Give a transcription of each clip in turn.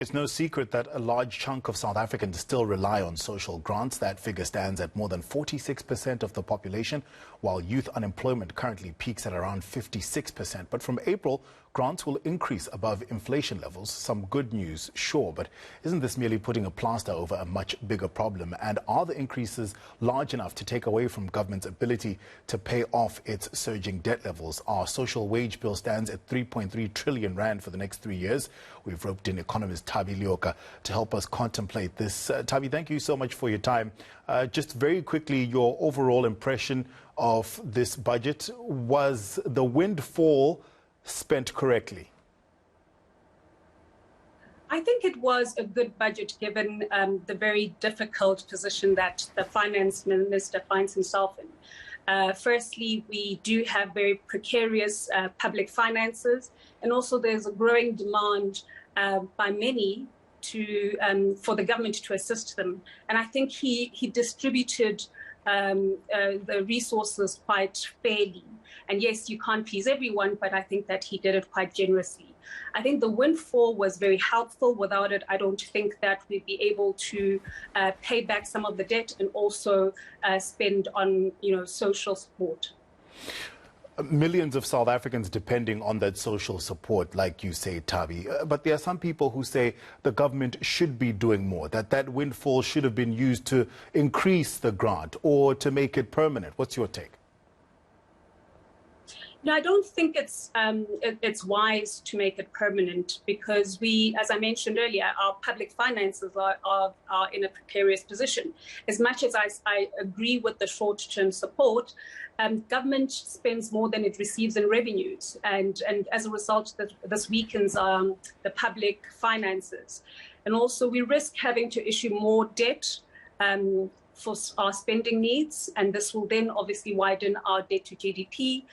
It's no secret that a large chunk of South Africans still rely on social grants. That figure stands at more than 46% of the population, while youth unemployment currently peaks at around 56%. But from April, grants will increase above inflation levels. Some good news, sure, but isn't this merely putting a plaster over a much bigger problem? And are the increases large enough to take away from government's ability to pay off its surging debt levels? Our social wage bill stands at 3.3 trillion rand for the next 3 years. We've roped in economist Thabi Lekoa to help us contemplate this. Thabi, thank you so much for your time. Just very quickly, your overall impression of this budget. Was the windfall spent correctly? I think it was a good budget given the very difficult position that the finance minister finds himself in. Firstly, we do have very precarious public finances, and also there's a growing demand by many for the government to assist them. And I think he distributed the resources quite fairly. And yes, you can't please everyone, but I think that he did it quite generously. I think the windfall was very helpful. Without it, I don't think that we'd be able to pay back some of the debt and also spend on, social support. Millions of South Africans depending on that social support, like you say, Thabi. But there are some people who say the government should be doing more, that windfall should have been used to increase the grant or to make it permanent. What's your take? No, I don't think it's wise to make it permanent because we, as I mentioned earlier, our public finances are in a precarious position. As much as I agree with the short-term support, government spends more than it receives in revenues, and as a result, this weakens the public finances. And also, we risk having to issue more debt for our spending needs, and this will then obviously widen our debt to GDP.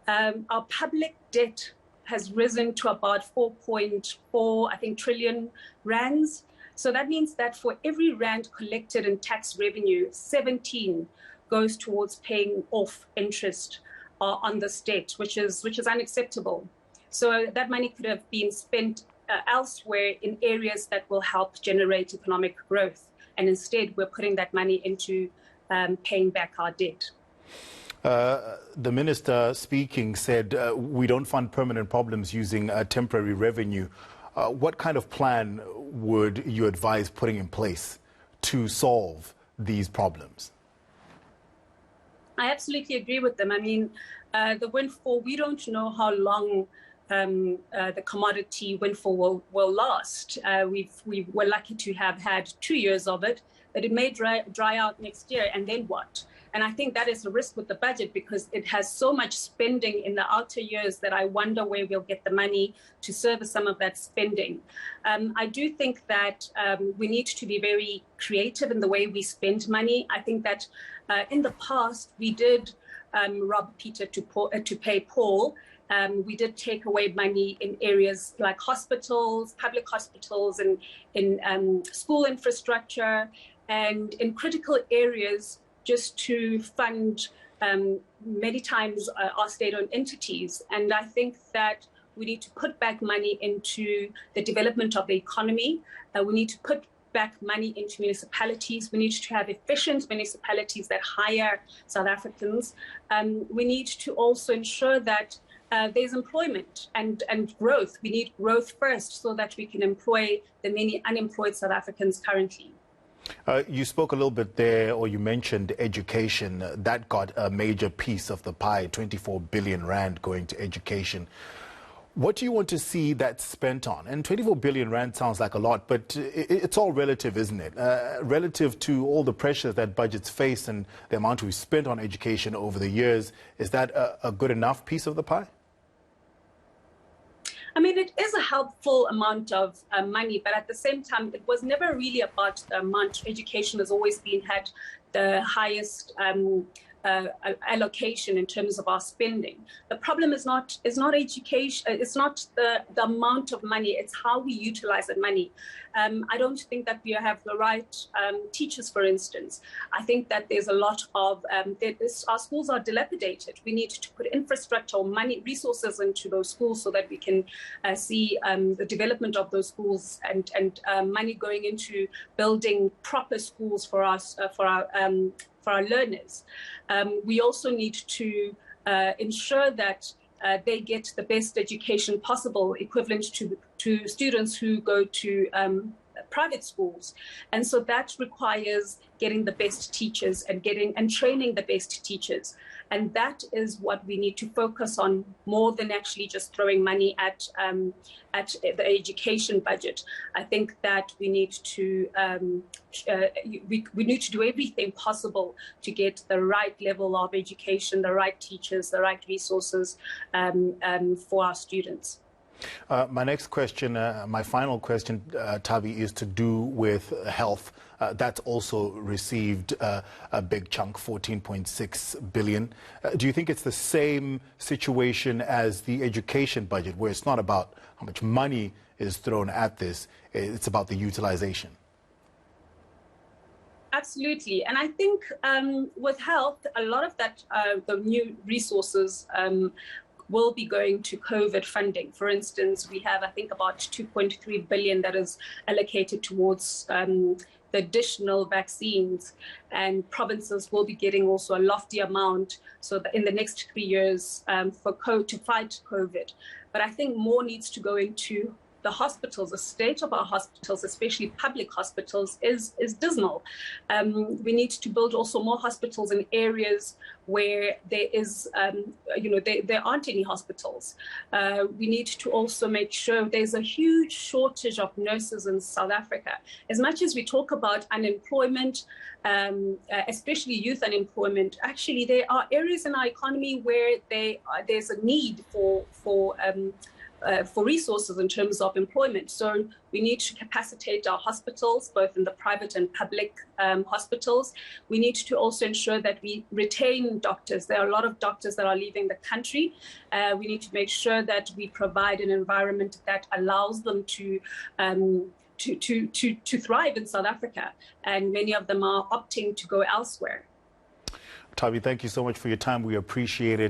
Our public debt has risen to about 4.4, trillion rands. So that means that for every rand collected in tax revenue, 17 goes towards paying off interest on this debt, which is unacceptable. So that money could have been spent elsewhere in areas that will help generate economic growth. And instead, we're putting that money into paying back our debt. The minister speaking said we don't fund permanent problems using temporary revenue. What kind of plan would you advise putting in place to solve these problems? I absolutely agree with them. I mean, the windfall, we don't know how long the commodity windfall will last. We were lucky to have had 2 years of it, but it may dry out next year, and then what? And I think that is a risk with the budget because it has so much spending in the outer years that I wonder where we'll get the money to service some of that spending. I do think that we need to be very creative in the way we spend money. I think that in the past, we did rob Peter to pay Paul. We did take away money in areas like hospitals, public hospitals, and in school infrastructure, and in critical areas just to fund many times our state-owned entities. And I think that we need to put back money into the development of the economy. We need to put back money into municipalities. We need to have efficient municipalities that hire South Africans. We need to also ensure that there's employment and growth. We need growth first so that we can employ the many unemployed South Africans currently. You spoke a little bit there, or you mentioned education. That got a major piece of the pie, 24 billion rand going to education. What do you want to see that spent on? And 24 billion rand sounds like a lot, but it's all relative, isn't it? Relative to all the pressures that budgets face and the amount we've spent on education over the years, is that a good enough piece of the pie? I mean, it is a helpful amount of money, but at the same time, it was never really about the amount. Education has always had the highest allocation in terms of our spending. The problem is not education. It's not the amount of money. It's how we utilize that money. I don't think that we have the right teachers, for instance. I think that there's a lot of our schools are dilapidated. We need to put infrastructure or money, resources into those schools so that we can see the development of those schools and money going into building proper schools for us, for our learners. We also need to ensure that they get the best education possible, equivalent to students who go to private schools. And so that requires getting the best teachers and training the best teachers. And that is what we need to focus on more than actually just throwing money at the education budget. I think that we need to we need to do everything possible to get the right level of education, the right teachers, the right resources for our students. My next question, my final question, Thabi, is to do with health. That's also received a big chunk, 14.6 billion. Do you think it's the same situation as the education budget, where it's not about how much money is thrown at this, it's about the utilization? Absolutely. And I think with health, a lot of that, the new resources will be going to COVID funding. For instance, we have, I think, about 2.3 billion that is allocated towards the additional vaccines, and provinces will be getting also a lofty amount so that in the next 3 years to fight COVID. But I think more needs to go into the hospitals. The state of our hospitals, especially public hospitals, is dismal. We need to build also more hospitals in areas where there is, there aren't any hospitals. We need to also make sure there's a huge shortage of nurses in South Africa. As much as we talk about unemployment, especially youth unemployment, actually there are areas in our economy where there's a need for resources in terms of employment. So we need to capacitate our hospitals, both in the private and public hospitals. We need to also ensure that we retain doctors. There are a lot of doctors that are leaving the country. We need to make sure that we provide an environment that allows them to thrive in South Africa. And many of them are opting to go elsewhere. Thabi, thank you so much for your time. We appreciate it.